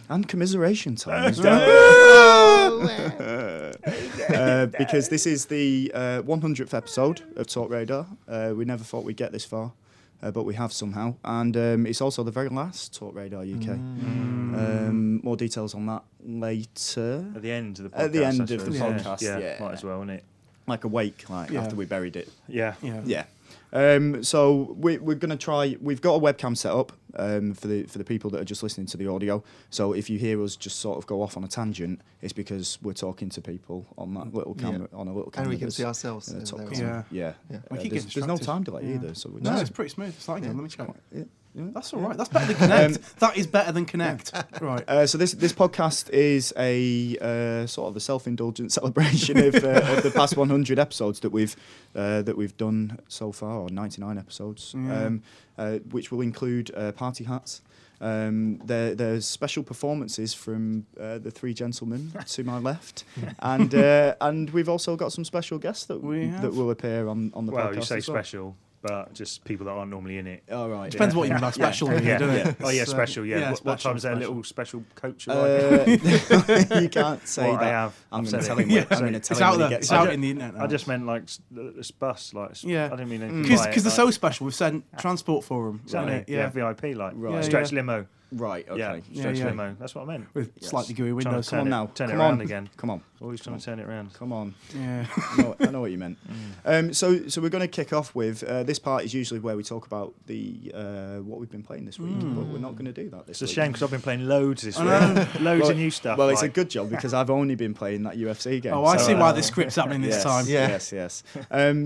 And commiseration time as well. Because this is the 100th episode of Talk Radar. We never thought we'd get this far, but we have somehow. And it's also the very last Talk Radar UK. More details on that later. At the end of the podcast. At the end of the podcast, yeah. Might as well, innit? Like a wake, after we buried it. Yeah. So we're going to try. We've got a webcam set up for the people that are just listening to the audio. So if you hear us just sort of go off on a tangent, it's because we're talking to people on that little camera, on a little camera, and we can see ourselves. There's no time delay either. So no, it's pretty smooth. It's like, let me check. Yeah. That's all right. That's better than Connect. That is better than Connect. Right. So this podcast is a sort of a self-indulgent celebration of the past 100 episodes that we've done so far, or 99 episodes, which will include party hats. There's special performances from the three gentlemen to my left, and we've also got some special guests that will appear on the podcast. Well, you say special. But just people that aren't normally in it. Oh, right. Depends what you mean by special, doesn't it? Oh, yeah, special, yeah. What time's their little special coach? You can't say that. I have. I'm going to tell him. I'm going to tell him when he gets it's out in the internet now. I just meant like this bus. I didn't mean anything. Because they're so special. We've sent transport for them. Exactly. Yeah, VIP, like right. Stretch limo. Right, okay. Yeah, stretch limo. That's what I meant. With slightly gooey windows. Come on now. Turn it around again. Come on. Always trying to turn it around. Come on. Yeah. I know what you meant. So we're going to kick off with this part is usually where we talk about the what we've been playing this week, but we're not going to do that this week. It's a shame because I've been playing loads this week. Loads of new stuff. Well, it's a good job because I've only been playing that UFC game. Oh, I see why this script's happening this time. Yes.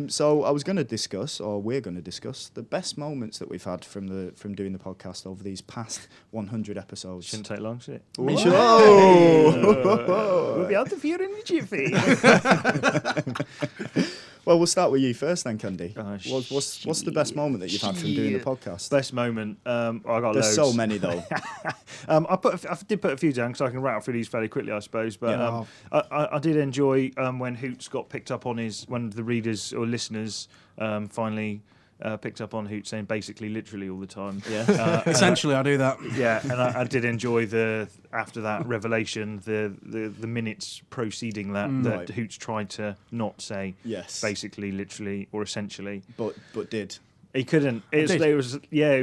So I was going to discuss, or we're going to discuss, the best moments that we've had from doing the podcast over these past 100 episodes. Shouldn't take long, should it? We'll be out of here in a jiffy. Well, we'll start with you first then, Candy. What's the best moment that you've had from doing the podcast? Best moment? I got There's loads. so many, though. I did put a few down because I can rattle through these fairly quickly, I suppose. But I did enjoy when Hoots got picked up on one of the readers or listeners finally picked up on Hoots saying basically literally all the time. Yeah. Essentially, I do that. Yeah, and I did enjoy after that revelation, the minutes preceding that Right. Hoots tried to not say basically, literally, or essentially. But did. He couldn't. It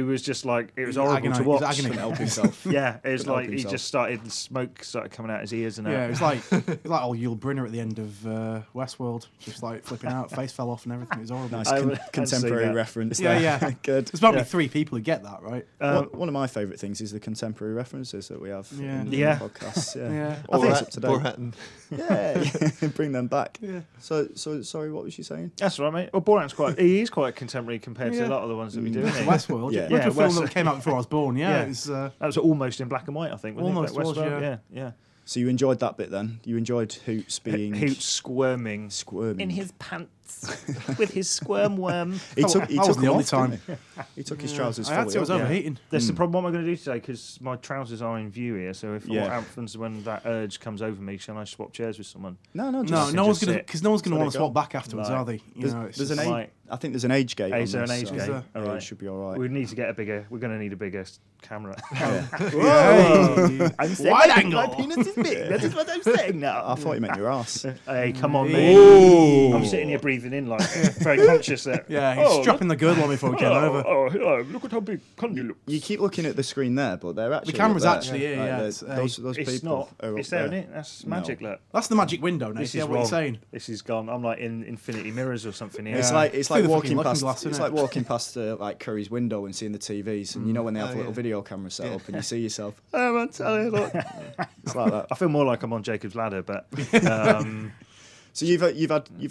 was just like, it was horrible to watch. He couldn't help himself. Yeah, it was like he just started, smoke started coming out his ears and it was like old Yul Brynner at the end of Westworld, just like flipping out, face fell off and everything. It was horrible. Nice contemporary reference. Yeah. Good. There's probably 3 people who get that, right? One of my favourite things is the contemporary references that we have in the podcasts. Yeah. I think it's up to date. Borat. Yeah, bring them back. Yeah. So sorry, what was you saying? That's right, mate. Well, Borat's he is quite contemporary compared to a lot of the ones that we do. Isn't he? Westworld. Yeah. A film that came out before I was born. Yeah. It was, that was almost in black and white, I think. Almost was, Westworld, yeah. So you enjoyed that bit then? You enjoyed Hoots being... Hoots squirming. In his pants with his squirm worm. He took the only time. He took his trousers I had to. I was overheating. That's the problem. What am I going to do today? Because my trousers are in view here. So what happens when that urge comes over me? Shall I swap chairs with someone? No one's going to want to swap back afterwards, are they? There's an age. I think there's an age gate. Is there an age gate? All right, it should be all right. We need to get we're going to need a bigger camera. Whoa! I'm saying wide angle. My penis is big. That is what I'm saying now. I thought you meant your ass. Hey, come on, mate. I'm sitting here breathing in like very conscious that. Yeah, he's strapping the girdle on before we came over. Oh, look at how big Candy looks. You keep looking at the screen there, but they're actually the camera's there. actually here. Yeah, those it's people. Not. It's there, isn't it? That's magic. Look. That's the magic window. Now, this is what you're saying. This is gone. I'm like in Infinity Mirrors or something here. It's like walking past. Glass, it's like walking past like Curry's window and seeing the TVs, and you know when they have a little video camera set up, and you see yourself. Oh, I'm telling you, look. It's like that. I feel more like I'm on Jacob's Ladder, but. So you've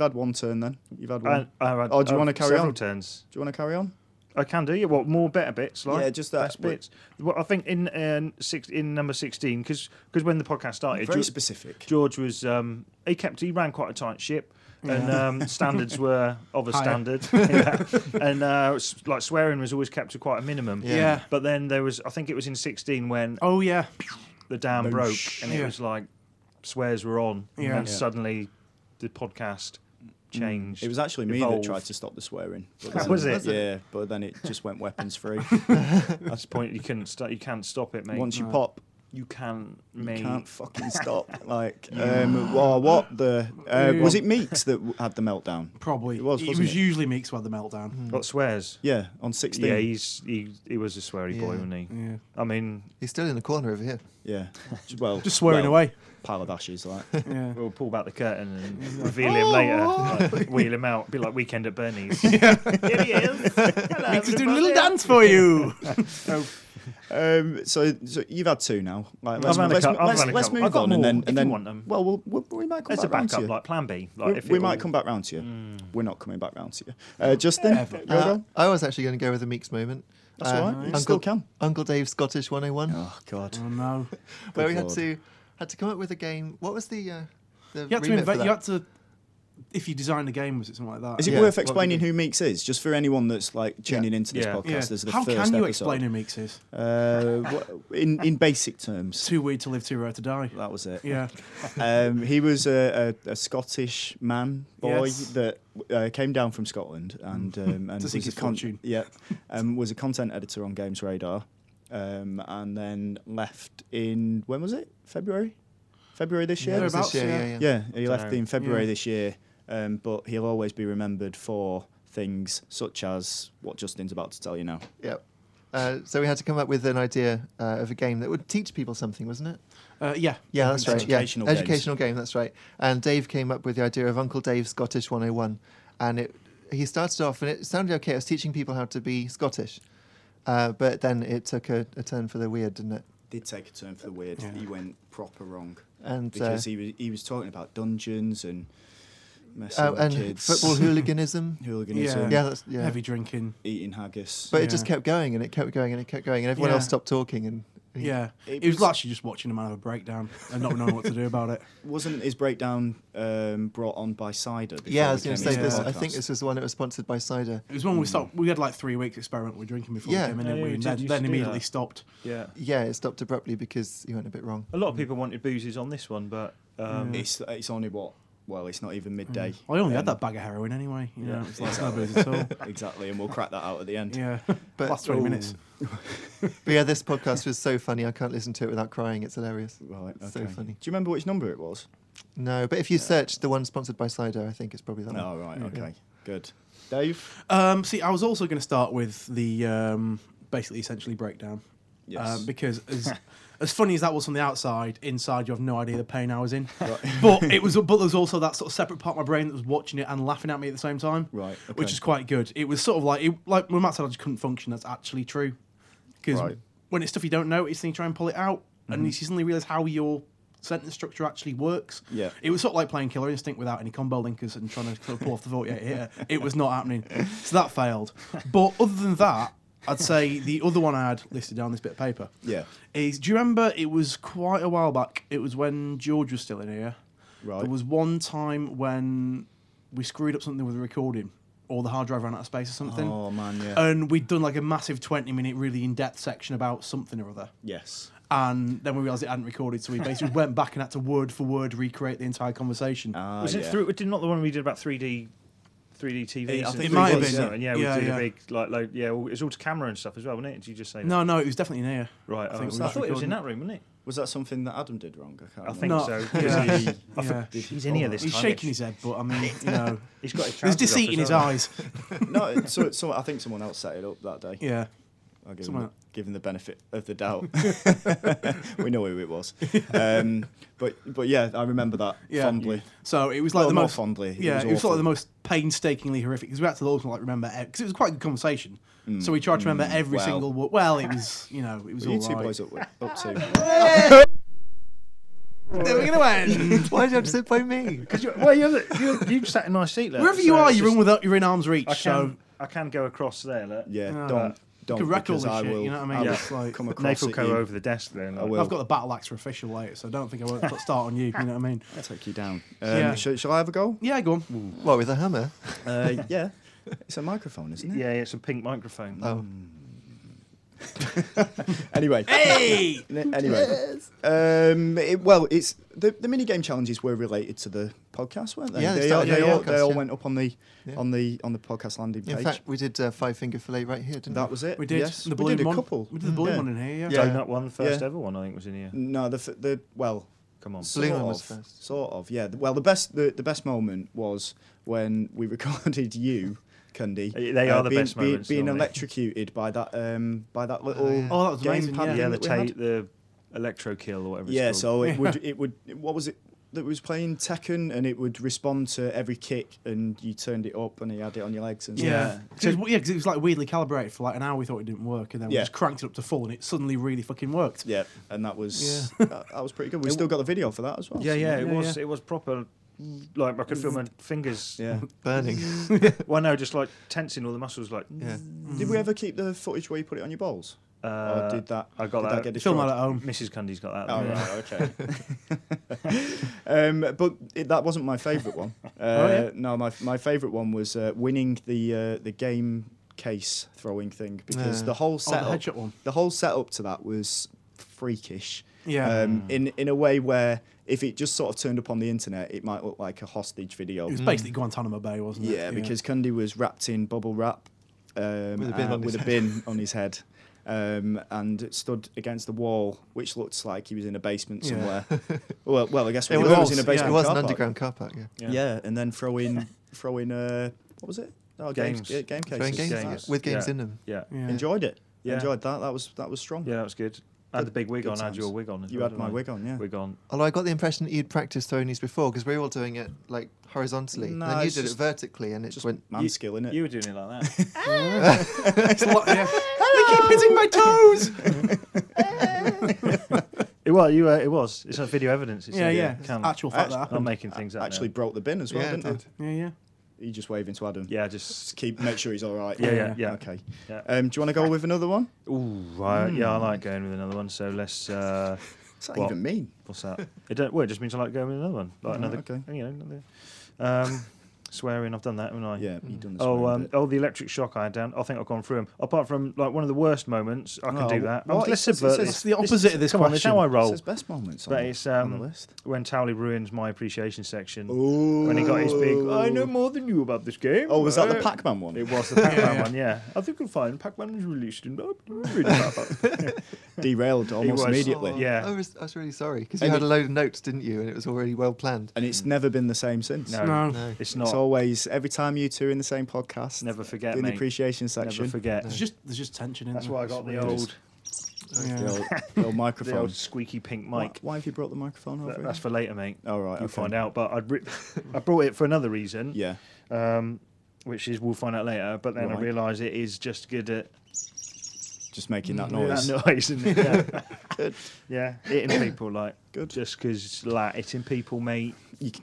had one turn then. You've had one. Do you want to carry on? Turns. Do you want to carry on? I can do. Yeah. What more better bits? Like just that best bits. Well, I think in number 16, because when the podcast started, very specific. George was he ran quite a tight ship. And standards were of a standard, and like swearing was always kept to quite a minimum. Yeah. But then there was, I think it was in 16 when the dam broke, and it was like swears were on, and suddenly the podcast changed. It was actually me that tried to stop the swearing. Was it? Yeah, but then it just went weapons free. That's the point. You can't stop it, mate. Once you pop, You can't fucking stop. Like, what the... was it Meeks that had the meltdown? Probably. It was usually Meeks who had the meltdown. What swears? Yeah, on 16. Yeah, he was a sweary boy, wasn't he? Yeah. I mean... He's still in the corner over here. Yeah. Well, just swearing away. Pile of ashes, like. Yeah. We'll pull back the curtain and reveal him later. Like, wheel him out. Be like Weekend at Bernie's. Yeah. Here he is. Hello, Meeks is doing a little dance for you. So you've had two now. Like, I've had a couple. let's move I've got on, more, and if then you want them. Well, we might come As a back round to backup, you. like Plan B. Like We might come back round to you. We're not coming back round to you. Justin, go. I was actually going to go with a Meeks moment. That's all right. You still can. Uncle Dave's Scottish 101. Oh God. Oh no. Where we had to come up with a game. What was the You had to remit for invent. that? You had to. If you designed a game, was it something like that? Is it Yeah, worth what explaining we do. who Meeks is, just for anyone that's like tuning into this Yeah. podcast? As the How first can you episode? explain who Meeks is? In basic terms, Too weird to live, too rare to die. that was it. Yeah. He was a Scottish boy Yes. that came down from Scotland and To seek was his a fortune. was a content editor on GamesRadar, and then left in when was it? February this year. Yeah, It was this thereabouts, year, yeah. yeah. He left Dunno. in February Yeah. this year, but he'll always be remembered for things such as what Justin's about to tell you now. Yep. So we had to come up with an idea of a game that would teach people something, wasn't it? Yeah. Yeah, that's right. Educational Yeah. games. Educational game, that's right. And Dave came up with the idea of Uncle Dave's Scottish 101. And he started off, and it sounded okay. It was teaching people how to be Scottish. But then it took a turn for the weird, didn't it? Did take a turn for the weird. Yeah. He went proper wrong And because he was talking about dungeons and messing with and kids, football hooliganism. hooliganism, Yeah, that's yeah. Heavy drinking. eating haggis. But Yeah. it just kept going, and it kept going, and it kept going, and everyone Yeah. else stopped talking. And Yeah. It It was was- actually just watching a man have a breakdown and not knowing what to do about it. Wasn't his breakdown brought on by cider? before yeah, I we was going to came say into this. the I think podcast? this was the one that was sponsored by cider. It was when we had like 3 weeks experiment with drinking before Yeah. we came in, Yeah, and we we did then, used then to do immediately that. stopped. Yeah. Yeah, it stopped abruptly because you went a bit wrong. A lot of people wanted boozes on this one, but It's only what? Well, it's not even midday. I only had Um, that bag of heroin anyway. You know, yeah, it's like it's no booze at all. Exactly, and we'll crack that out at the end. Yeah. But- Last 20 minutes. But yeah, this podcast was so funny. I can't listen to it without crying. It's hilarious. Right, okay. So funny. Do you remember which number it was? No, but if you search the one sponsored by cider, I think it's probably that one. Oh, right, okay, good. Dave? See, I was also going to start with the basically essentially breakdown. Yes. Because as funny as that was from the outside, inside you have no idea the pain I was in. Right. But there was also that sort of separate part of my brain that was watching it and laughing at me at the same time. Right, Which okay. is quite good. It was sort of like when Matt said I just couldn't function. That's actually true. Because Right. when it's stuff you don't notice, then you try and pull it out, and you suddenly realise how your sentence structure actually works. Yeah. It was sort of like playing Killer Instinct without any combo linkers and trying to sort of pull off the 48 hitter. It was not happening. So that failed. But other than that, I'd say the other one I had listed down this bit of paper Yeah. is, do you remember, it was quite a while back, it was when George was still in here. Right. There was one time when we screwed up something with the recording, or the hard drive ran out of space or something. Oh, man, yeah. And we'd done like a massive 20-minute really in-depth section about something or other. Yes. And then we realised it hadn't recorded, so we basically went back and had to word for word recreate the entire conversation. was it through? Not the one we did about 3D TVs? I think it might have been. And yeah, we Yeah, did yeah. a big it was all to camera and stuff as well, wasn't it? Did you just say that? No, it was definitely in here. Right. I think I we was thought it was in recording. that room, wasn't it? Was that something that Adam did wrong? I can't I think remember. so. Yeah. Because Yeah. he's in here this He's time. shaking his head, but I mean, you know, He's got his there's trousers deceit off in as his well. eyes. No, so I think someone else set it up that day. Yeah. I'll give Someone- him the benefit of the doubt. We know who it was. But yeah, I remember that Yeah. fondly. So it was like Well, the not most fondly. Yeah, it was awful. like the most painstakingly horrific because we had to also like remember because it was quite a good conversation. So we tried to remember every well. single word. Well, it was it was What are all you two right. boys up to? There we're gonna end. Why did you have to sit by me? Well, you've sat in a nice seat there. Wherever you are, you're in arm's reach. I can go across there. Look. Yeah, No. don't. could wreck all because this I shit, will. you know what I mean? I will It's like- come across Nathan at will you. go over the desk there. I will. I've got the battle axe for official later, so I don't think I won't put start on you. You know what I mean? I'll take you down. Yeah. Shall I have a go? Yeah, go on. What, with a hammer? Yeah. It's a microphone, isn't it? Yeah, it's a pink microphone. Oh. Anyway. Hey! Anyway. It's the mini game challenges were related to the podcast, weren't they? Yeah, they all went up on the podcast landing page. In fact, we did Five Finger Fillet right here, didn't we? That was it. We did. Yes. The We balloon did a one. couple. We did the balloon one in here, Yeah. Donut one, first ever one, I think, was in here. No, Come on. Balloon one was first. Sort of, yeah. Well, the best moment was when we recorded you, Cundy. They are the best moments. Being normally. electrocuted by that little Oh, that was game amazing, pad Yeah, thing that we had. the electro kill or whatever. Yeah, it's called. so it would. What was it that was playing Tekken, and it would respond to every kick, and you turned it up, and you had it on your legs and stuff. Yeah, because it was like weirdly calibrated for like an hour. We thought it didn't work, and then we Yeah. just cranked it up to full, and it suddenly really fucking worked. Yeah, and that was that was pretty good. We still got the video for that as well. Yeah, so- yeah, Yeah, it was proper. Like I could feel my fingers. yeah. Burning. Well, no, just like tensing all the muscles. Like, Yeah. Did we ever keep the footage where you put it on your bowls? Or did that? I got did that. get Film destroyed? that at home. Mrs. Cundy's got that. Oh, yeah. right, okay. But that wasn't my favourite one. yeah? No, my favourite one was winning the game case throwing thing, because the whole Oh, the setup, headshot one. the whole setup to that was freakish. Yeah. In a way where if it just sort of turned up on the internet, it might look like a hostage video. It was basically Guantanamo Bay, wasn't it? Yeah, because Cundy was wrapped in bubble wrap With a bin on his head. And stood against the wall, which looks like he was in a basement somewhere. Well, I guess It we was, was in a basement. It was car an park. underground car park, yeah. Yeah, and then throwing what was it? Oh, Games. game Throwing cases. games with games in them. Yeah. Yeah. Enjoyed it. Yeah. Enjoyed that. That was strong. Yeah, that was good. I had the big wig Good on. I had times. your wig on. As You well, had my didn't I? wig on, yeah. Wig on. Although I got the impression that you'd practiced throwing these before, because we were all doing it like horizontally, No, and then you it's did it just- vertically, and it Just went. man skill, innit? You were doing it like that. It's a lot, yeah. They keep hitting my toes. It was. It's a video evidence. It's Yeah, a- yeah. Can. Actual fact that I'm happened. making things up. Actually now. broke the bin as well, Yeah, it didn't did. I? Yeah. You just waving to Adam. Yeah, just. Make sure he's all right. Yeah. Okay. Yeah. Do you want to go with another one? Ooh, right. Yeah, I like going with another one. So let's. What's that What? even mean? What's that? It just means I like going with another one. Like Oh, another. okay. You know, another. Swearing. I've done that, haven't I? Yeah, you've done the swearing bit. The electric shock I had down. I think I've gone through them. Apart from like one of the worst moments, I can Oh, do that. what? Let's It says- subvert it this. says the opposite of this Come on, it's question. how I It roll. says best moments But on, it's on the list. when Towley ruins my appreciation section. Ooh. When he got his big, I know more than you about this game. Oh, was that the Pac-Man one? It was the Pac-Man one, yeah. I think you'll find Pac-Man was released in. Derailed almost was. immediately. Oh, Yeah. I was really sorry, because you And had a load of notes, didn't you? And it was already well planned. And it's never been the same since. No, No. No. it's It's not. always, every time you two are in the same podcast, Never forget, in the mate. appreciation section, Never forget. There's just tension in That's there. why I got the It's weird. old, Yeah. the old the microphone. old squeaky pink mic. Why have you brought the microphone over? That's for later, mate. Oh, right. You'll okay. find out. But I brought it for another reason. Yeah. Which is we'll find out later. But then I Right. realise it is just good at Just making that noise. that noise, isn't it? Yeah. Good. Yeah, hitting people like Good. just because hitting people, mate.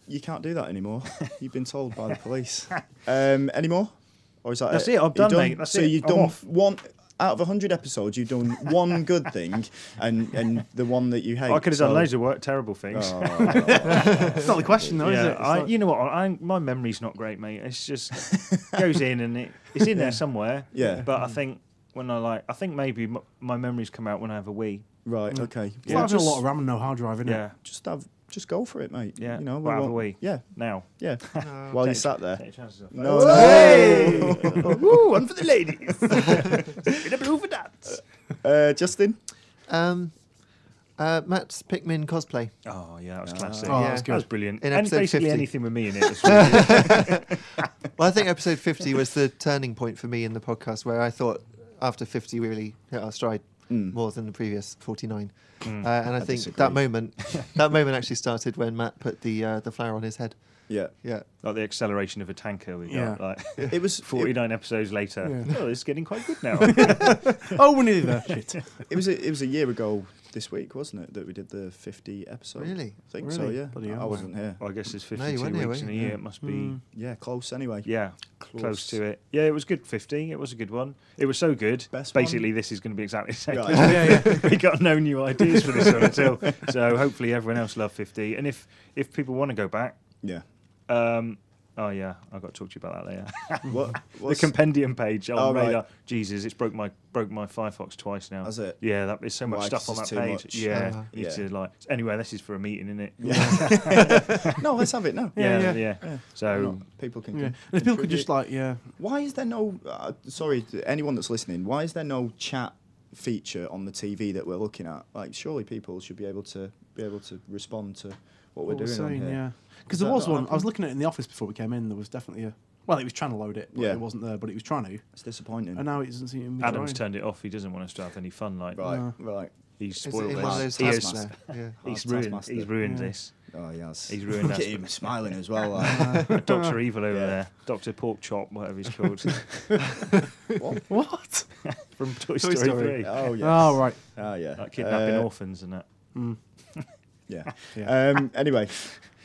You can't do that anymore. You've been told by the police. Any more? Or is that That's it? it, I'm You're done, mate. That's so it. you've I'm done off. one out of 100 episodes. You've done one good thing, and the one that you hate. I could have done so- loads of terrible things. Oh, It's not the question, though, is it? Yeah, It's not- you know what? My memory's not great, mate. It's just goes in and it's in there somewhere. Yeah. But I think I think maybe my memories come out when I have a wee. right. Okay. It's Yeah, like having a just, lot of RAM and no hard drive, isn't Yeah. it? just go for it, mate. Yeah. You know, Well, have a won't- wee. Yeah. Now. Yeah. While you sat there. Take your chances off. No. Woo, one for the ladies. In a blue for that. Justin. Matt's Pikmin cosplay. Oh yeah, that was classic. Oh, Yeah. that's That was good. brilliant. In And episode basically 50. anything with me in it. Was really good. Well, I think episode 50 was the turning point for me in the podcast, where I thought after 50 we really hit our stride more than the previous 49. And I think disagree. that moment actually started when Matt put the flower on his head. Yeah. Yeah. Like the acceleration of a tanker we got. Yeah. Like It was 49 episodes later. Yeah. Oh, it's getting quite good now. Oh, we're nearly there. Shit. It was a year ago this week, wasn't it, that we did the 50 episode? Really? I think so. Really? Yeah. Bloody I hell. wasn't here. Well, I guess there's No, you 52 weren't here, weeks were in a you? year. Yeah. It must be, Yeah, close anyway. yeah, close to it. Yeah, it was good 50. It was a good one. It was so good. Best Basically, one? this is going to be exactly the same. Right. Yeah. We got no new ideas for this one until. So hopefully everyone else loved 50. And if people want to go back, Yeah. Oh yeah, I've got to talk to you about that later. What? The compendium page on right. Radar. Jesus, it's broke my Firefox twice now. Has it? Yeah, there's so much Why? stuff on It's that too page. much. Yeah, Yeah. need to, like. Anyway, this is for a meeting, isn't it? No, let's have it now. Yeah. Why So not? People can. Yeah. And if people could just like, yeah. Why is there no? Sorry, to anyone that's listening. Why is there no chat feature on the TV that we're looking at? Like, surely people should be able to respond to what we're doing on here. Yeah. Because Does there was that not one. I was happen? looking at it in the office before we came in. There was definitely a. Well, it was trying to load it, but Yeah. it wasn't there. But it was trying to, It's disappointing. and now it doesn't seem to be Adam's trying. turned it off. He doesn't want us to have any fun. Like Right. he's Is it spoiled in one of this. those He tasks is- now? Yeah. He's Taskmaster. ruined. He's ruined Yeah. this. Oh yes. He's ruined Look us. at him smiling as well. Like. Doctor Evil over there. Doctor Pork Chop, whatever he's called, What? from Toy Story Story. 3. Oh yes. Oh right. Oh yeah. Like kidnapping orphans and that. Yeah. Yeah. Anyway,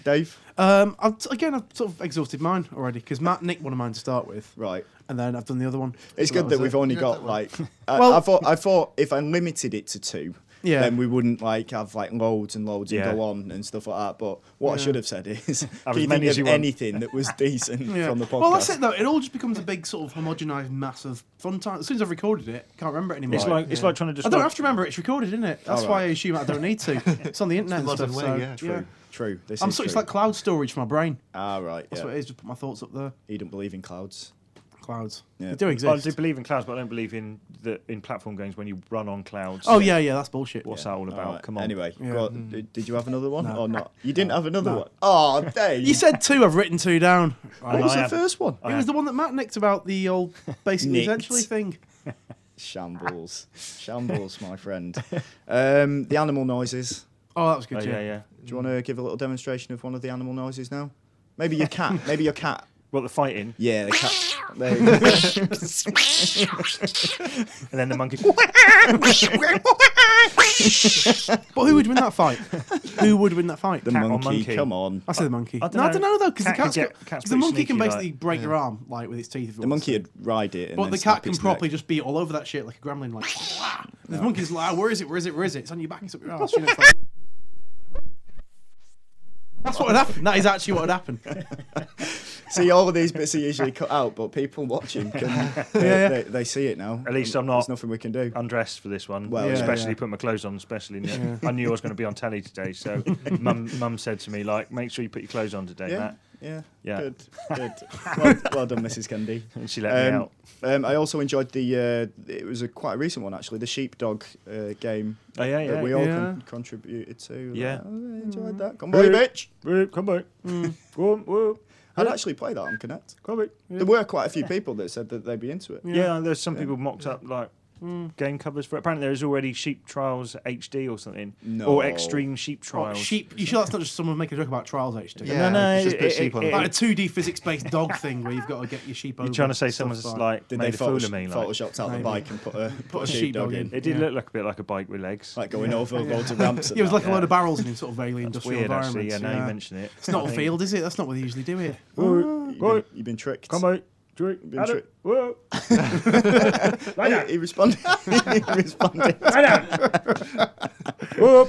Dave. I've sort of exhausted mine already because Matt nicked one of mine to start with, Right. and then I've done the other one. It's So good that was we've it. only You got got that one. like. Well- I thought if I limited it to 2, Yeah. then we wouldn't like have like loads and loads Yeah. and go on and stuff like that. But what I Yeah. should have said is, as can you many think as of you want. anything that was decent Yeah. from the podcast? Well, that's it though. It all just becomes a big sort of homogenised mass of fun time. As soon as I've recorded it, can't remember it anymore. It's like it's like trying to I describe. don't have to remember it. It's recorded, isn't it? That's Oh, why right. I assume I don't need to. It's on the internet and modern stuff. way, So, yeah. True. True. This I'm is so it's true. like cloud storage for my brain. Ah, right. That's Yeah. what it is. Just put my thoughts up there. You don't believe in clouds. Clouds. Yeah. They do I exist. do believe in clouds, but I don't believe in platform games when you run on clouds. Oh yeah, that's bullshit. What's Yeah. that all about? Alright, Come on. Anyway, Yeah. go on. Did you have another one No. or not? You didn't have another No. one. Oh, Dave. You said 2. I've written 2 down. What was I the have- first one? I It was the one that Matt nicked about the old basically Nicked. essentially thing. Shambles. Shambles, my friend. The animal noises. Oh, that was good. Oh, yeah, yeah. Do you want to give a little demonstration of one of the animal noises now? Maybe your cat. Maybe your cat. What, the fighting? Yeah, the cat. There you go. And then the monkey. But who would win that fight? Who would win that fight? The Cat or monkey, monkey? come on. I say the monkey. I don't No, I know. don't know though, because the Cat can cat's get- got, cat's 'cause the pretty monkey can sneaky, basically break your arm like with its teeth. If it The wants monkey to. would ride it. And But then the snap cat can its properly neck. just be all over that shit like a gremlin, like. The monkey's like, where is it? Where is it? Where is it? It's on your back. It's up your arse. You know, it's like- That's what would happen. That is actually what would happen. See, all of these bits are usually cut out, but people watching can. They see it now. At least and I'm not- There's nothing we can do. Undressed for this one. Well, Yeah, especially yeah. put my clothes on, especially. I knew I was going to be on telly today, so mum said to me, like, make sure you put your clothes on today, Yeah, Matt. yeah, Yeah. Good. Well done, Mrs. Kennedy. And she let me out. I also enjoyed the. It was quite a recent one actually. The sheepdog game Oh, yeah, that we all Yeah. contributed to. Yeah. I enjoyed that. Come on, bitch. Come back. Go on, whoa. I'd actually play that on Connect. Come back. There were quite a few people that said that they'd be into it. Yeah, there's some people mocked up, like, game covers for it. Apparently there is already Sheep Trials HD or something. No. Or Extreme Sheep Oh, Trials. sheep. You sure that's not just someone making a joke about Trials HD? Yeah, no, it's just it- put sheep on it- it. Like a 2D physics-based dog thing where you've got to get your sheep over. You're trying to say stuff someone's like Did made they a fool of me. Like. photoshopped out the Maybe. bike and put a a sheepdog sheepdog in? in. It did Yeah. look like a bit like a bike with legs. Like going over loads of ramps. Yeah, it was like a Yeah. load of barrels in sort of vaguely That's industrial weird, actually. environments. Yeah, now you mention it. It's not a field, is it? That's not where they usually do it. You've been tricked. Come on. Drink. Been tricked. Whoa. He responded. He responded. Whoa.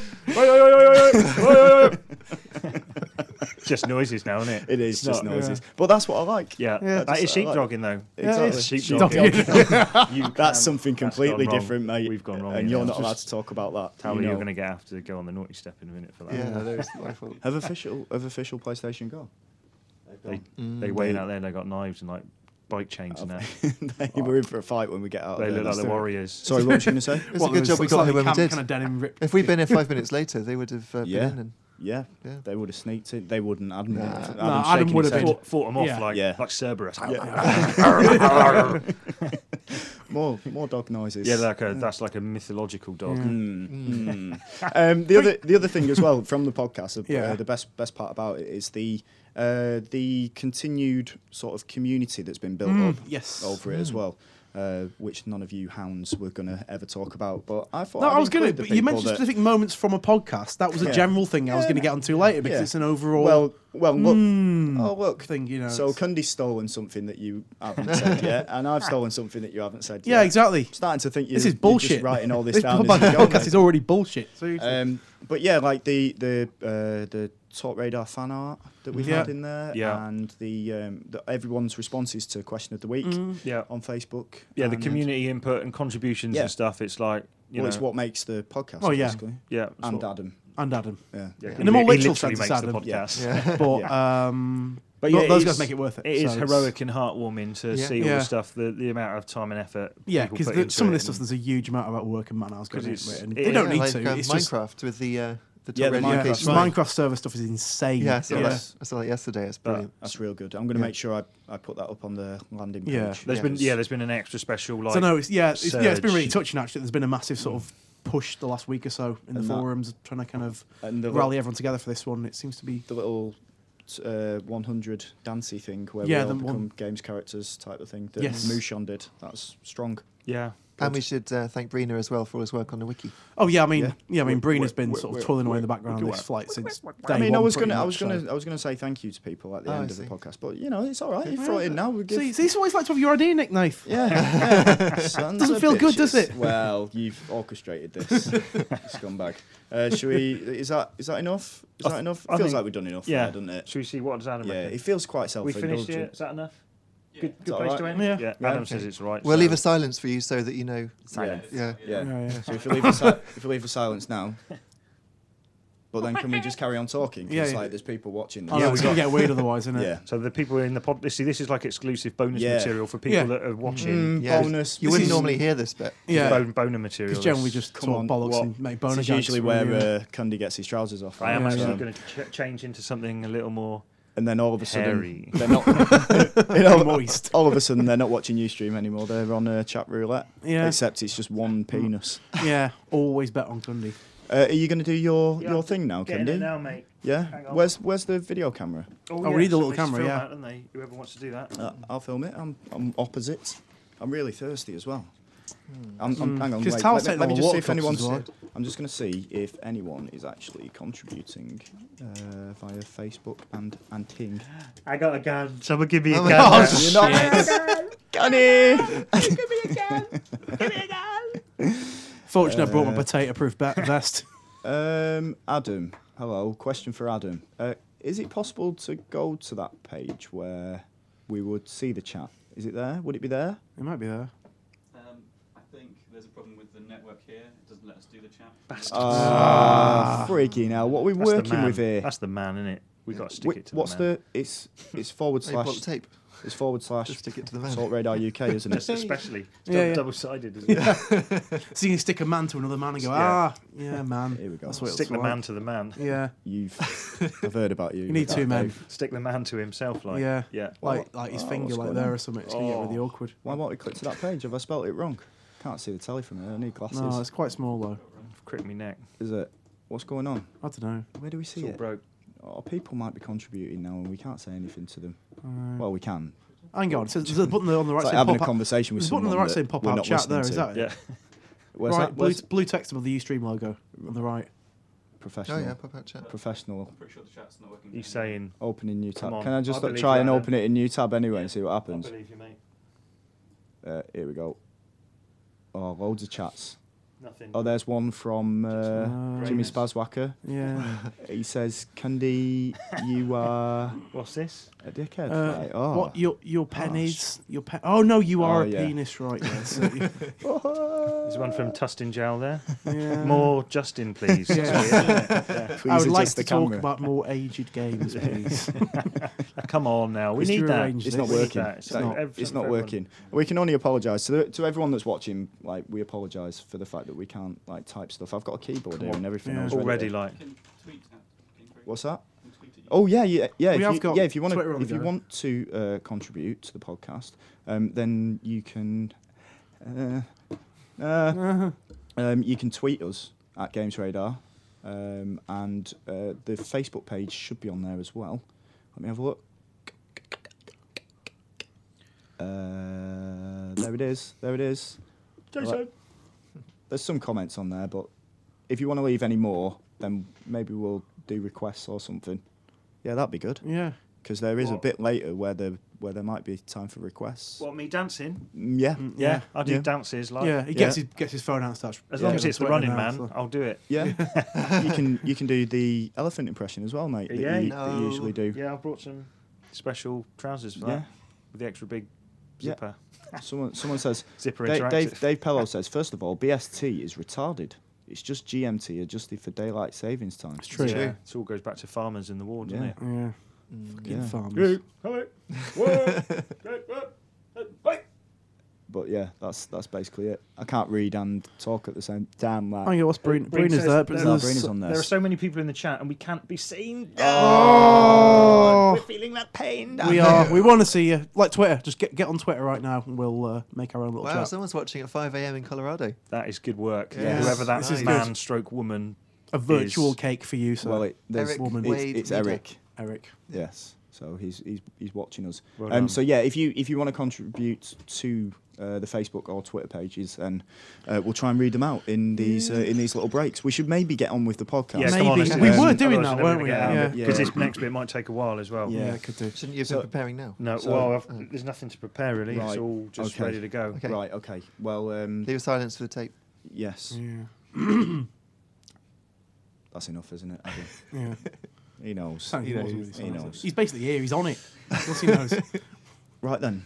Just noises now, isn't it? It is It's just not- noises. But that's what I like. Yeah, Yeah. that is That's what I sheepdogging though. Exactly. Sheepdogging. That's something completely gone wrong. different, mate. We've gone wrong And here. you're not Just- allowed to talk about that. Tally, You you're know. going to have to go on the naughty step in a minute for that. Yeah, that was my fault. Have official PlayStation Go. They waiting out there. They got knives and like bike chains and that. They were in for a fight when we get out. They of there. look like the Warriors. Sorry, what was you going to say? It's a good job we got here when we did. Kind of denim ripped. If we'd been here 5 minutes later, they would have Yeah. been in. And Yeah, Yeah. they would have sneaked in. They wouldn't. Adam, Nah. Adam's No, Adam shaking would his have head. Fought them off Yeah. like Yeah. Cerberus. More dog noises. Yeah, that's like a mythological dog. The other thing as well from the podcast, Yeah. the best part about it is the continued sort of community that's been built up Yes. over it as well, which none of you hounds were going to ever talk about. But I thought No, I'd I was going to. include the But you people mentioned that- specific moments from a podcast. That was a Yeah. general thing I was going to get onto later because Yeah. it's an overall. Well, look. Oh, look. thing, you know. So Cundy's stolen something that you haven't said yet, and I've stolen something that you haven't said yet. Yeah, exactly. I'm starting to think This is you're just bullshit. writing all this This down. as podcast you go, is already bullshit. Seriously. But yeah, like the Talk Radar fan art that we've Yeah. had in there, Yeah. and the everyone's responses to Question of the Week Yeah. on Facebook. Yeah, the and- community input and contributions Yeah. and stuff. It's like, you know. It's what makes the podcast, Oh, yeah. basically. Yeah. it's And what- Adam. And Adam. Yeah. Yeah, In the more he literal literally sense, makes Adam. the podcast. Yeah. But But Well, yeah, those it guys is- make it worth it, It is so it's- heroic and heartwarming to Yeah. see all Yeah. the stuff, the amount of time and effort. yeah, people because put into some of it this stuff, and- there's a huge amount of work and man hours 'Cause going it's- into it. And it they is- don't need like, to. It's just Minecraft with the Yeah, Talk the Radio Minecraft UK stuff. Shrine. Minecraft server stuff is insane. Yeah, I saw, Yeah. that. I saw that yesterday. It's brilliant. That's real good. I'm going to Yeah. make sure I put that up on the landing page. Yeah. There's been an extra special like. So no, it's it's been really surge. touching actually. There's been a massive sort of push the last week or so in the And that- forums, trying to kind of And the rally everyone together for this one. It seems to be the little 100 dancey thing where Yeah, we all the become one- games characters type of thing that Yes. Mushon did. That's strong. Yeah. And we should thank Brina as well for his work on the wiki. Oh yeah, I mean, Yeah. I mean, Brina's been we're- sort of we're- toiling away in we're- the background on we're- this flight since day I mean, one. I was pretty gonna much, say thank you to people at the Oh, I end of the see. podcast, but you know it's all right. You throw it in now. We give. See, it's always like to have your idea, Nick Knife. Yeah. Sons Doesn't of feel good, does bitches. it? Well, you've orchestrated this, scumbag. Should we? Is that enough? Is that enough? I Feels think- like we've done enough. Yeah. there, doesn't it? Should we see what does Adam Yeah. reckon? It feels quite We finished here. self-indulgent. Is that enough? Yeah. Good Is that place all to right? end. Yeah. Yeah. Yeah. Adam says it's right. We'll so- leave a silence for you so that you know. Silence. Yeah. Yeah. Yeah. So if you leave the silence now, but then can we just carry on talking? 'Cause Yeah, it's yeah. like there's people watching. Oh, this. no, it's gonna get weird otherwise, isn't it? Yeah. So the people in the pod, this is like exclusive bonus Yeah. material for people Yeah. that are watching. Yeah. Bonus. You This wouldn't is- normally hear this bit. Yeah. Boner material. Because generally we This- just Come talk on, bollocks what- and make boner This is jokes. usually really, where Cundy gets his trousers off. I am right? actually So- going to change into something a little more And then all of a sudden, hairy. they're not. you know, Moist. all of a sudden, they're not watching Ustream anymore. They're on chat roulette. Yeah. Except it's just one penis. Yeah, always bet on Gundy. Are you going to do your Yeah, thing now, Getting it Cundy? now, mate. Yeah. Hang on. Where's the video camera? Oh, we need the little somebody's camera, film yeah. that, don't they? Whoever wants to do that. I'll film it. I'm opposite. I'm really thirsty as well. Hang on, Because wait. Tal's Let taking me all just the see if water cups anyone's. as well. I'm just going to see if anyone is actually contributing via Facebook and Ting. I got a gun. Someone give me a Oh my gun. gosh. You're not. Gunny! Fortunately, I brought my potato-proof vest. Adam, hello. Question for Adam. Is it possible to go to that page where we would see the chat? Is it there? Would it be there? It might be there. I think there's a problem with the network here. It doesn't let us do the chat. Freaking hell. What are we That's the working man. with here? That's the man, isn't it? We got to stick it to What's the man. It's forward Oh, you brought slash. the tape. It's forward slash. Just stick it to the man. Talk Radar UK, isn't it? Especially. It's Yeah, yeah. double-sided, isn't it? So you can stick a man to another man and go, Yeah. yeah, man. Here we go. That's what Stick it's the like. man to the man. Yeah, I've heard about you. you need with two that, men. Dave. Stick the man to himself, like. Yeah. Yeah. Like his finger what's like going there on? or something. It's going to get really awkward. Why won't we click to that page? Have I spelt it wrong? Can't see the telly from here. I need glasses. No, it's quite small though. Crick me neck. Is it? What's going on? I don't know. Where do we see It's all it? broke. Oh, people might be contributing now, and we can't say anything to them. Well, we can. Hang on. There's a button on the right It's like saying having a pop conversation with There's a button someone on the right that saying pop we're out not chat there. listening Is to. that it? Yeah. Where's right, that? Where's blue text above the Ustream logo on the right. professional? Oh yeah, pop out chat. Professional. I'm pretty sure the chat's not working. He's saying, Opening new tab. Come on, Can I just I believe try you, and Adam. open it in new tab anyway and see what I happens? believe you, mate. Here we go. Oh, loads of chats. Nothing. Oh, there's one from Jimmy Brainers. Spazwacker. Yeah. He says, "Candy, you are What's this? a dickhead." Right. Oh. What your pen is? Your pen? Oh no, you are Oh, a yeah. penis, right? Yes. There's one from Tustin Jowl there. Yeah. More Justin, please. That's Yeah. weird, isn't it? Yeah. Please I would like adjust to the talk camera. about more aged games, please. Come on now. We Could you need that. arrange It's this? not We need working. that. It's not, every- it's for not everyone. working. We can only apologise to everyone that's watching. Like, we apologise for the fact that we can't like type stuff. I've got a keyboard here and everything. Yeah. I was ready Already, to- like. Can tweet at King What's that? Can tweet at you. Oh yeah. We have If got you, yeah, if you want Twitter on to, the if you go. want to contribute to the podcast, then you can. You can tweet us at GamesRadar, and the Facebook page should be on there as well. Let me have a look. There it is. There it is. Right. There's some comments on there, but if you want to leave any more, then maybe we'll do requests or something. Yeah, that'd be good. Yeah. Because there is a What? bit later where the where there might be time for requests. What, me dancing? Yeah. Yeah, I do Yeah. dances. Like, Yeah, he gets his phone out and starts. as long as it's the running now, man, so. I'll do it. Yeah. you can do the elephant impression as well, mate. That Yeah, that you usually do. Yeah, I brought some special trousers for Yeah. that with the extra big Yeah. zipper. Someone says Zipper Dave interactive. Pello says, first of all, BST is retarded. It's just GMT adjusted for daylight savings time. It's true. Yeah, True. it all goes back to farmers in the war, doesn't Yeah. it? Yeah. Yeah. Fucking farmers. But yeah, that's basically it. I can't read and talk at the same time. Oh yeah, what's Breen is says there? But there- No, there's- Breen is on there. There are so many people in the chat, and we can't be seen. Oh. We're feeling that pain. we are. We want to see you. Like Twitter, just get on Twitter right now, and we'll make our own little Wow, chat. someone's watching at 5 a.m. in Colorado. That is good work. Yes. Whoever that This is man good. stroke woman. A virtual is- cake for you, so Well, there's Eric woman. Wade it's Meader. Eric. Eric. Yes. So he's watching us. Well done. So yeah, if you want to contribute to the Facebook or Twitter pages, and we'll try and read them out in these little breaks. We should maybe get on with the podcast. Yeah, Maybe. come on, let's do We this. were doing Otherwise that, we're weren't never we? gonna get Yeah. out. Because this next bit might take a while as well. Yeah. Yeah, could do. Shouldn't you have So- been preparing now? No, So- well, there's nothing to prepare really. It's Right. all just Okay. ready to go. Okay. Right. Okay. Well, Leave silence for the tape. yes, Yeah. that's enough, isn't it? Adam? Yeah. He knows. Sounds He he knows. knows. He's basically here. He's on it. What's he knows? Right then,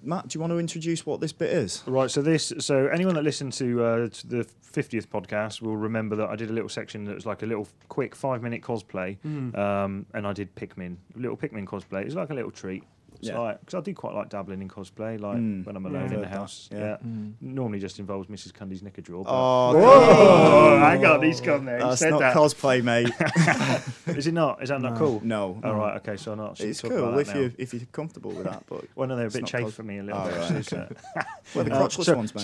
Matt, do you want to introduce what this bit is? Right, so anyone that listened to the 50th podcast will remember that I did a little section that was like a little quick 5-minute cosplay, and I did little Pikmin cosplay. It was like a little treat. It's Yeah. like, because I do quite like dabbling in cosplay, like when I'm alone I've in the heard that, house. yeah. Yeah. Normally just involves Mrs. Cundy's knicker drawer. But Oh, hang on, he's gone there. He that's said not that. cosplay, mate. Is it not? Is that not cool? No. Oh, right, okay, so I'm not. It's talk cool about if that now. you're comfortable with that, but Well, no, they're a it's bit not chafed cos- for me a little Oh, bit. right, so- well, the crotchless so, ones, mate.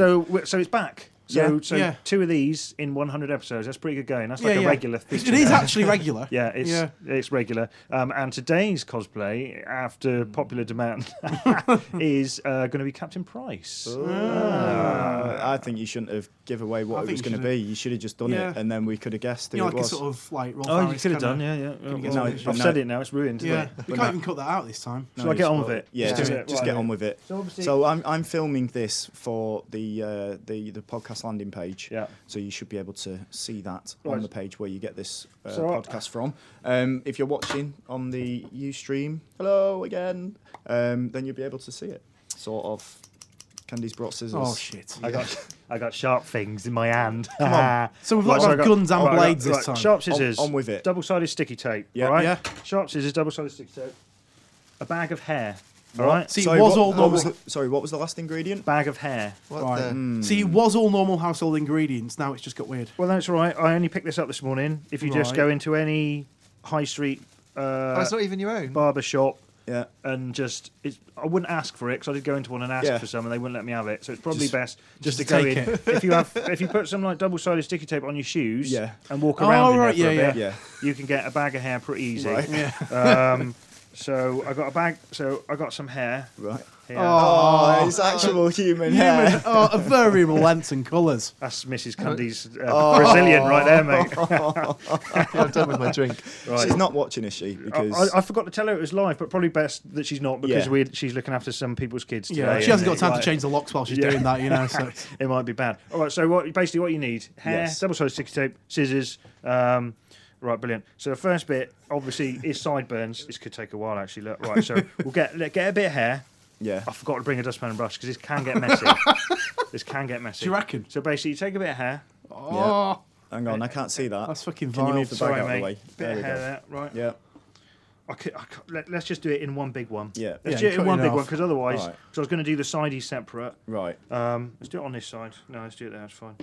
so it's back. So, Yeah. so Yeah. 2 of these in 100 episodes. That's pretty good going. That's like Yeah, a yeah. regular It feature. is now. actually regular. Yeah, it's regular. And today's cosplay, after popular demand, is going to be Captain Price. I think you shouldn't have give away what I it think was you going to should've- be. You should have just done Yeah. it, and then we could have guessed who You know, it like a was. sort of like Rolf Oh, you Harris could have kinda- done, yeah. Can you get No, some- it's- I've no. said it now. It's ruined. Yeah, Isn't it? we can't even cut that out this time. Shall I get on with it? Yeah, Let's just, do it. just Right, get then. on with it. So obviously- So I'm filming this for the podcast landing page. Yeah. So you should be able to see that Right. on the page where you get this So, podcast from. If you're watching on the Ustream, hello again. Then you'll be able to see it. Sort of. Candy's brought scissors. Oh shit! I got sharp things in my hand. Come on. So we've Right, got so I like guns and right, I got- blades this right, time. Sharp scissors. On with it. Double-sided sticky tape. Yeah. All right. Yeah. Sharp scissors. Double-sided sticky tape. A bag of hair. All What? right. See, Sorry, it was what- all what normal. was the- sorry, what was the last ingredient? Bag of hair. What Right. the? See, it was all normal household ingredients. Now it's just got weird. Well, that's all right. I only picked this up this morning. If you just Right. go into any high street Oh, it's not even your own. barber shop Yeah. and I wouldn't ask for it because I did go into one and ask Yeah. for some and they wouldn't let me have it. So it's probably Just- best just to just go take in. it. If you put some like double-sided sticky tape on your shoes Yeah. and walk Oh, around in right, there for yeah, a bit, Yeah. you can get a bag of hair pretty easy. Right. Yeah. So I got a bag. So I got some hair. Right. Here. Oh, it's actual human hair. Oh, a variable lengths and colours. That's Mrs. Cundy's Brazilian right there, mate. I'm done with my drink. Right. She's not watching, is she? Because I forgot to tell her it was live, but probably best that she's not because Yeah. she's looking after some people's kids today. Yeah, she hasn't got and time to like, change the locks while she's Yeah. doing that, you know. So It might be bad. All right, so basically what you need: hair, Yes. double-sided sticky tape, scissors. Right, brilliant. So the first bit, obviously, is sideburns. This could take a while, actually. Look, right, so we'll get a bit of hair. yeah. I forgot to bring a dustpan and brush because this can get messy. This can get messy. do you reckon? So basically, you take a bit of hair. Oh, Hang on, I can't see that. that's fucking Can you vile. move the bag Sorry, out of the mate. way? Bit There of we hair go. there, right? Yeah. Let's just do it in one big one. Yeah. Let's Yeah, do it cut in one it big off. one because otherwise, Alright. because I was going to do the sidey separate. Right. Let's do it on this side. No, let's do it there. It's fine.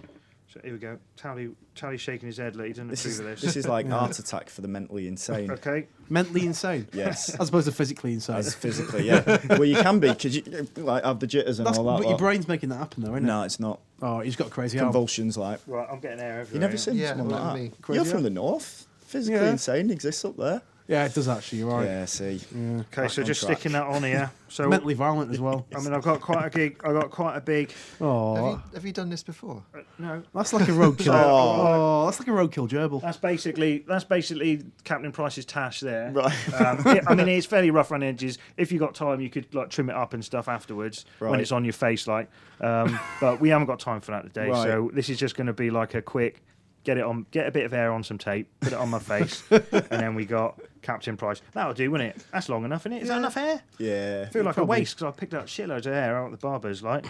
So here we go. Tally's shaking his head. Like he doesn't approve of this. This is like Art Attack for the mentally insane. Okay. Mentally insane. Yes. As opposed to physically insane. As physically, yeah. Well, you can be because you like have the jitters and That's, all that. but your lot. brain's making that happen, though, isn't No, it? it's not. Oh, he's got a crazy arm. Convulsions, like. Right, I'm getting air everywhere. You never seen Yeah, someone well, like me. that? You're Crazy from the north. Physically Yeah. insane exists up there. Yeah, it does actually. You're right. Yeah, see. Yeah. Okay, so on just track. sticking that on here. So Mentally violent as well. I mean, I've got quite a big. Oh, Have you done this before? No, that's like a roadkill. Oh, that's like a roadkill gerbil. that's basically Captain Price's tash there. Right. I mean, it's fairly rough around the edges. If you got time, you could like trim it up and stuff afterwards when Right. it's on your face, like. But we haven't got time for that today, Right. so this is just going to be like a quick get a bit of air on some tape, put it on my face, and then we got Captain Price. That'll do, won't it? That's long enough, isn't it? Is that enough hair? Yeah. I feel like Probably. a waste because I picked up shitloads of hair out of the barber's. Like,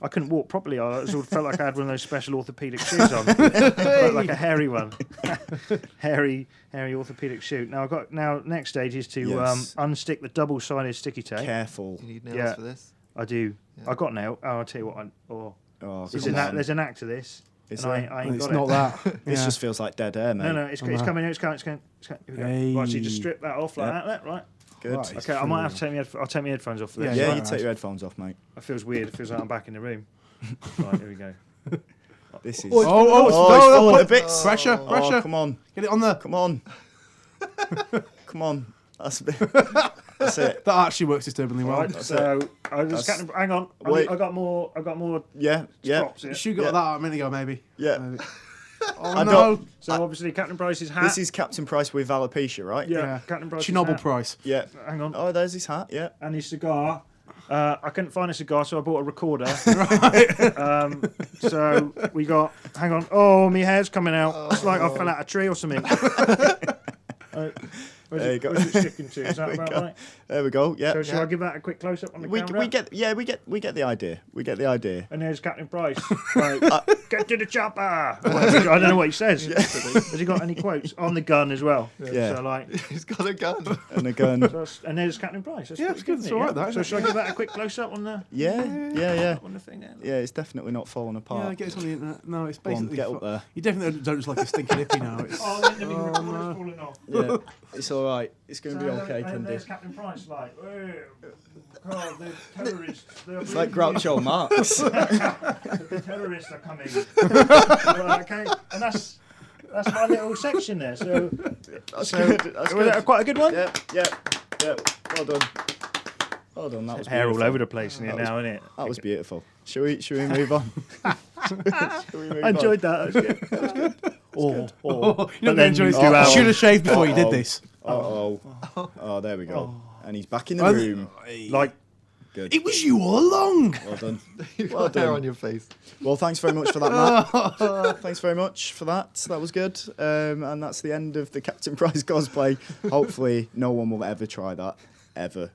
I couldn't walk properly. I sort of felt like I had one of those special orthopedic shoes on, like a hairy one, hairy orthopedic shoe. Now next stage is to Yes. unstick the double-sided sticky tape. Careful. You need nails Yeah. for this. I do. Yeah. I got nail. Oh, I'll tell you what. Oh, There's come on. there's an act to this. Is and there? I ain't It's got not it. that. This Yeah. just feels like dead air, mate. No, it's coming. It's coming. Here we go. Hey. Right, so you just strip that off like Yeah. that, right? Good. Right. Okay, I might have to I'll take my headphones off for this. Yeah, Yeah, right. you take your headphones off, mate. It feels weird. It feels like I'm back in the room. Right, here we go. This is. Oh, it's no, falling no, to bits. Pressure, Oh, pressure. come on. Get it on there. Come on. Come on. That's a bit. That's it. That actually works disturbingly well. Right, so I just That's- hang on. Wait. I got more. Yeah, yeah, props here. You should got Yeah. that a minute ago, maybe. yeah. Maybe. Oh, I no. don't- So obviously Captain Price's hat. This is Captain Price with alopecia, right? yeah, Captain Price's Chernobyl hat. price. Yeah. Hang on. Oh, there's his hat. Yeah. And his cigar. I couldn't find a cigar, so I bought a recorder. So we got. Hang on. Oh, my hair's coming out. It's like I fell out a tree or something. There you go. Where's it sticking to? Is that There we about go. right? There we go. Yeah. So shall I give that a quick close up on the camera? We get the idea. We get the idea. And there's Captain Price. Like, get to the chopper. I don't know what he says. Has he got any quotes on the gun as well? Yeah. So like, He's got a gun. And a gun. and there's Captain Price. That's Yeah, pretty it's good. isn't It's it? all right, Yeah? that, So isn't shall I give that a quick close up on the Yeah. on the thing there? Yeah, it's definitely not falling Yeah, apart. get it on the internet. No, it's Go on, basically. get up there. You definitely don't just like a stinky hippie now. It's, Oh, the recorder's falling off. Yeah, it's all right. It's going to be okay, And Candy. there's Captain Price, like, oh, God, the terrorists. It's like Groucho Marx. The terrorists are coming. Right, okay, and that's my little section there. So, That's good. That's was that good. quite a good one? Yeah. Well done. Well done. That was Hair all beautiful. over the place in here That was- now, isn't it? That was beautiful. Should we move on? Should we move I enjoyed on? that. That was good. oh, But you know, then enjoy you this. do You our- should have shaved before you did Uh-oh. this. Oh, there we go. And he's back in the And- room. Like, Good. It was you all along. Well done. You've Well got hair done. on your face. Well, thanks very much for that, Matt. Thanks very much for that. That was good. And that's the end of the Captain Price cosplay. Hopefully, no one will ever try that. Ever.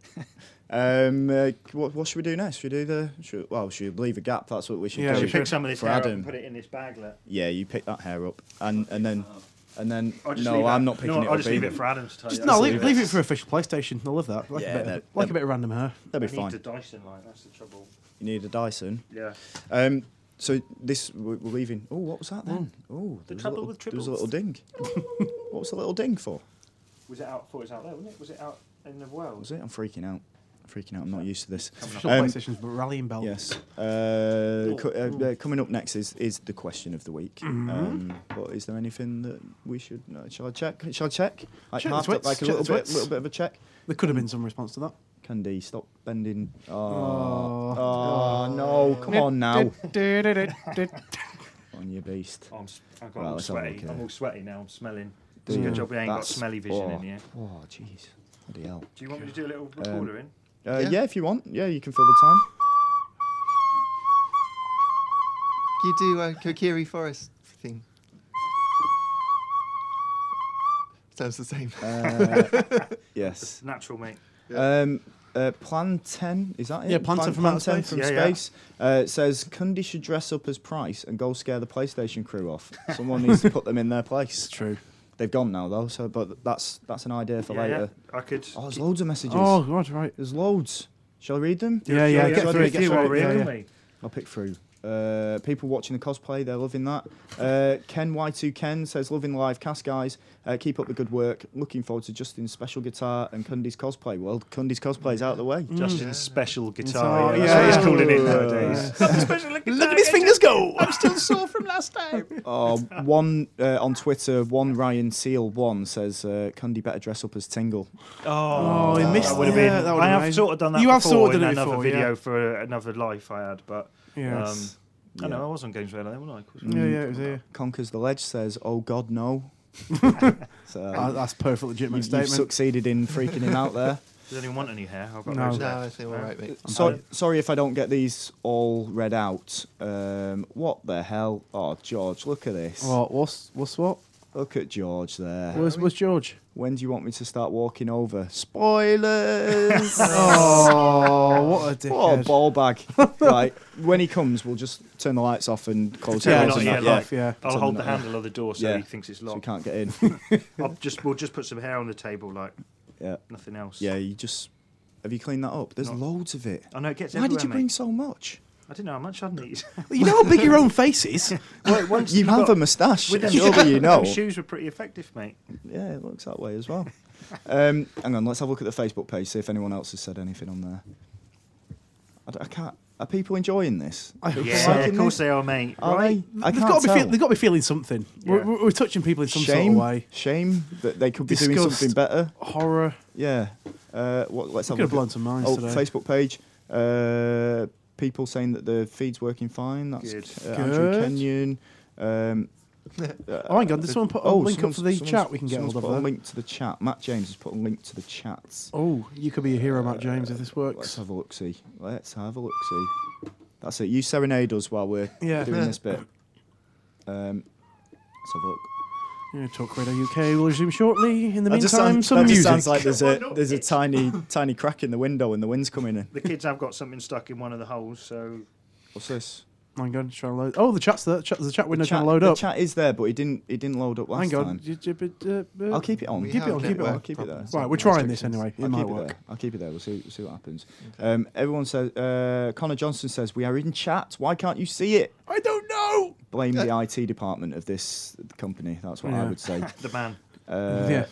What should we do next? Should we do should we leave a gap? That's what we should Yeah, do. we should pick some of this for hair up Adam. and put it in this baglet. Yeah, you pick that hair up. And then I'll just no, leave I'm that- not picking no, it I'll up just leave either. it for Adam to tell you. No, leave leave it. it for official PlayStation. I love that. Yeah, Like a bit of random hair. That'll be I need fine. the Dyson light, that's the trouble. You need a Dyson. Yeah. So this we're leaving. Oh, what was that then? Oh, there was a trouble little, with there was a triples. little ding. What was the little ding for? Was it out? I thought it was out there, wasn't it? Was it out in the world? Was it? I'm freaking out. I'm not used to this. Official PlayStation's rallying bell. Yes. Coming up next is the question of the week. But is there anything that we should? Shall I check? Like Check the half, tweets, like a check little the bit, tweets. little bit of a check. There could have been some response to that. Candy, stop bending. Oh. Oh no! Come on now. On your beast. Oh, I'm Right, all let's have a sweaty. look at I'm it. all sweaty now. I'm smelling. Do It's a you? good job we ain't got That's- smelly vision in here. Oh, jeez. Bloody hell. Do you want me to do a little recorder in? Yeah, if you want. Yeah, you can fill the time. Can you do a Kokiri Forest thing? Sounds the same. Yes. Natural, mate. Plan 10, is that it? Yeah, Plan 10 from outer Plan 10 space. from Yeah, yeah. space. It says, Cundy should dress up as Price and go scare the PlayStation crew off. Someone needs to put them in their place. True. They've gone now, though, so but that's an idea for Yeah, later. I could. Oh, there's loads of messages. Oh, God, right. There's loads. Shall I read them? Yeah, Yeah, get through it, do get it through while it. we're here, Yeah, don't yeah. we? I'll pick through People watching the cosplay, they're loving that. Ken Y2Ken says, loving the live cast, guys. Keep up the good work. Looking forward to Justin's special guitar and Cundy's cosplay. Well, Cundy's cosplay's out of the way. Justin's special guitar. Guitar, That's what he's calling it nowadays. Look at his fingers go! I'm still sore from last time. One on Twitter, one Ryan Seal 1 says, Cundy better dress up as Tingle. Oh, he missed that would have been. that would I have have been sort of done that You have before sort of in done it another before, video yeah. for another life I had, but Yes. I know I was on GamesRadar then, wasn't I? Yeah, it was here. Conquers the Ledge says, oh God, no. So That's a perfect legitimate you've statement. succeeded in freaking him out there. Does anyone want any hair? I've got No. loads No, I left. think we're all right, mate. Sorry if I don't get these all read out. What the hell? Oh, George, look at this. What's what? Look at George there. Where's George? When do you want me to start walking over? Spoilers! Oh, what a dickhead. What a ball bag. Right, when he comes, we'll just turn the lights off and close the Yeah, doors. not and yet, that, like- Yeah. I'll Pretend hold the they're not handle of the door so Yeah. he thinks it's So we locked. can't get in. We'll just put some hair on the table, like Yeah, nothing else. yeah. You just have you cleaned that up? There's Not- loads of it. I know it gets Why everywhere, did you bring mate. so much? I didn't know how much I'd need. You know how big your own face is? Well, once You you've have got- a moustache. with them Surely you know. them shoes were pretty effective, mate. Yeah, it looks that way as well. Hang on, let's have a look at the Facebook page, see if anyone else has said anything on there. I can't. Are people enjoying this? Are people Yeah, liking of course this? they are, mate. Are Right? they? I They've can't got to be tell. they've got to be feeling something. Yeah. We're touching people in some sort Shame, of way. shame that they could be doing Disgust. something better. Horror. Yeah. Let's have Could a have look blown at some minds today. Facebook page. People saying that the feed's working fine. That's Good. Andrew Good. Kenyon. Oh my God! Did someone put a link up for the chat we can get someone's hold of put a there? link to the chat. Matt James has put a link to the chats. Oh, you could be a hero, Matt James, if this Let's works. have a look. See. Let's have a look. See. That's it. You serenade us while we're Yeah. doing this bit. Let's have a look. Yeah, TalkRadarUK will resume shortly. In the That just meantime, sounds, some that just music. sounds like there's a tiny crack in the window and the wind's coming in. The kids have got something stuck in one of the holes, so What's this? Hang on, just trying to load. Oh, the chat's there. The chat window The trying to load up. The chat is there, but it didn't load up last Hang on. time. I'll keep it on. We Keep it have on, keep it on. network I'll keep it there. problems. Right, we're trying this anyway. It I'll might keep it work. there. I'll keep it there. We'll see what happens. Everyone says. Connor Johnson says we are in chat. Why can't you see it? I don't know. Blame the IT department of this company. That's what I Yeah. would say. the man. Yeah.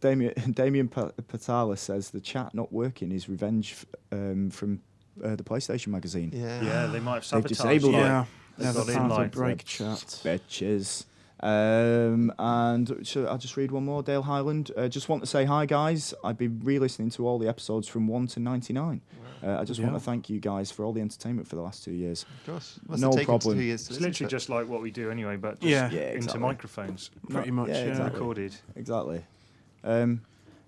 Damien Patala says the chat not working is revenge from the PlayStation magazine. Yeah, they might have They've sabotaged disabled it. it. Yeah. They've Yeah, got the in part of line. break chat. Bitches. And I'll just read one more. Dale Highland. Just want to say hi, guys. I've been re-listening to all the episodes from 1 to 99. I just want Yeah. to thank you guys for all the entertainment for the last 2 years. Gosh, must No have taken problem. 2 years to It's listen literally to it. just like what we do anyway, but just Yeah. into exactly. microphones. Pretty much. Yeah, Yeah. exactly. Recorded. Exactly.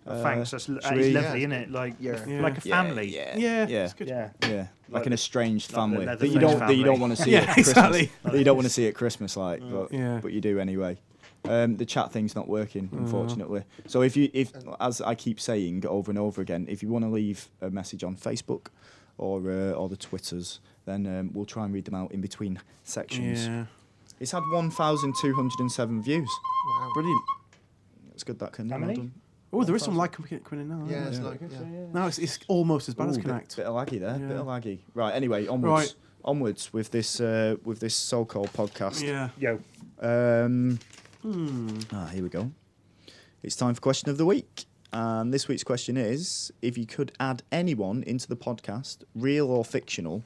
Thanks. That's should at we- his level, isn't it? Like, Yeah. like a family. Yeah. Yeah. Yeah. It's good. Yeah. Yeah. Like Like an the- estranged like the family Leatherface that you don't family. want to see Yeah, at Christmas. exactly. That you don't want to see at Christmas, like, but, Yeah. but you do anyway. The chat thing's not working, unfortunately. So if as I keep saying over and over again, if you want to leave a message on Facebook or the Twitters, then we'll try and read them out in between sections. Yeah. It's had 1,207 views. Wow. Brilliant. That's good. That can. How well many? done. Oh, there is some lag coming in now. Yeah, it's Yeah. like, yeah. Now it's almost as bad as Ooh, Connect. Bit of laggy there. Bit Yeah. of laggy. Right. Anyway, onwards. Right. Onwards with this so-called podcast. Yeah. Yo. Here we go. It's time for question of the week. And this week's question is, if you could add anyone into the podcast, real or fictional,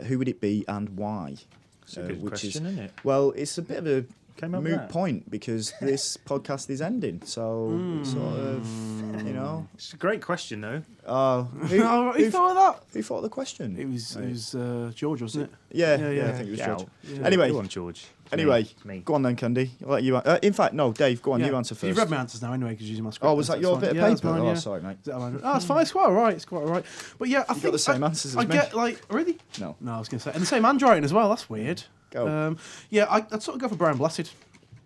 who would it be and why? It's a good which question, is, isn't it? well, it's a bit of a Came up with moot that. point because this podcast is ending. So sort of, you know. It's a great question, though. Who, Oh, who, you thought of that? who thought of the question? It was Right. George, wasn't it? Yeah, Yeah, yeah, I yeah. think it was Gal. George. Yeah. Anyway, Go on, George. It's Anyway, me. go on then, Candy. I'll let you. In fact, no, Dave. Go on, Yeah. you answer first. You've read my answers now anyway because you're using my script. Oh, was that That's your fine. bit of Yeah, paper? that's mine, Oh, yeah. sorry, mate. Is that mine? Oh, it's fine. It's quite all right. It's quite all right. But yeah, I think got the same answers as I me. get like really. No. No, I was going to say, and the same handwriting as well. That's weird. Go. Yeah, I'd sort of go for Brian Blessed.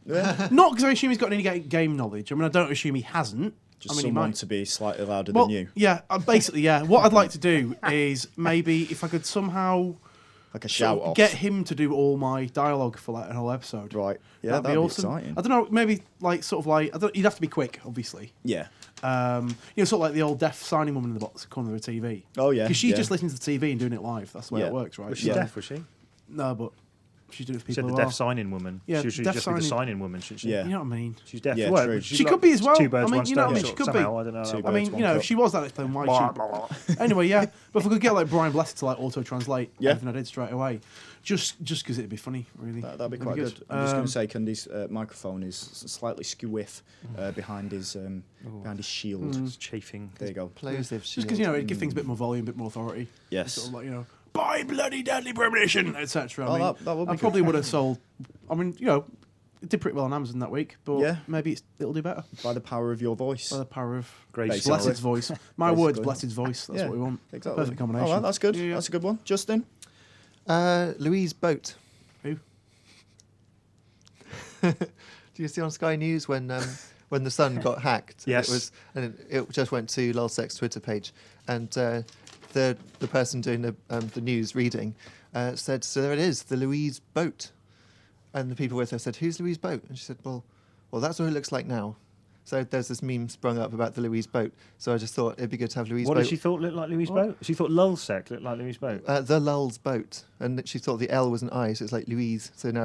Yeah. Not because I assume he's got any game knowledge. I mean, I don't assume he hasn't. Just I mean, he someone might. to be slightly louder Well, than you. yeah, basically, yeah. What I'd like to do is maybe if I could somehow Like a shout off. Get him to do all my dialogue for like an whole episode. Right. Yeah, that'd be awesome. exciting. I don't know, maybe like sort of like you'd have to be quick, obviously. Yeah. You know, sort of like the old deaf signing woman in the box corner of the TV. Oh yeah. Because she's just listening to the TV and doing it live. That's the way it works, right? Was she deaf? Was she? No, but she's doing it for She said people the who deaf signing woman. Yeah, she should deaf just be the signing- signing woman, shouldn't she? Yeah. You know what I mean? She's deaf. Yeah, Well, true. She could be as well. Two birds, I mean, one you know what I stone. mean? She could be. Somehow, I don't know. Two about I mean, birds, you know, one if she was that, explain why she. Anyway, yeah. But if we could get like Brian Blessed to like auto-translate everything I did straight away, just because it'd be funny, really. That'd be quite good. I'm just going to say, Cundy's microphone is slightly skew-whiff behind his shield. It's chafing. There you go. Plosive Just because, you know, it'd give things a bit more volume, a bit more authority. Yes. Sort of like, you know, by bloody deadly premonition, etc. Oh, I mean, that would be I good. probably would have sold. I mean, you know, it did pretty well on Amazon that week, but Yeah. maybe it'll do better By the power of your voice. by the power of Grace. Blessed's voice. My words, Basically. Blessed's voice. That's Yeah, what we want. Exactly. Perfect combination. All right, that's good. Yeah. That's a good one. Justin? Louise Boat. Who? Do you see on Sky News when the Sun got hacked? Yes. It just went to Lulsec's Twitter page, and the person doing the news reading said, "So there it is, the Louise Boat," and the people with her said, "Who's Louise Boat?" And she said, "Well, that's what it looks like now." So there's this meme sprung up about the Louise Boat. So I just thought it'd be good to have Louise What Boat. did she thought looked like Louise Boat? She thought Lulsec looked like Louise Boat. The Lul's Boat, and she thought the L was an I, so it's like Louise. So now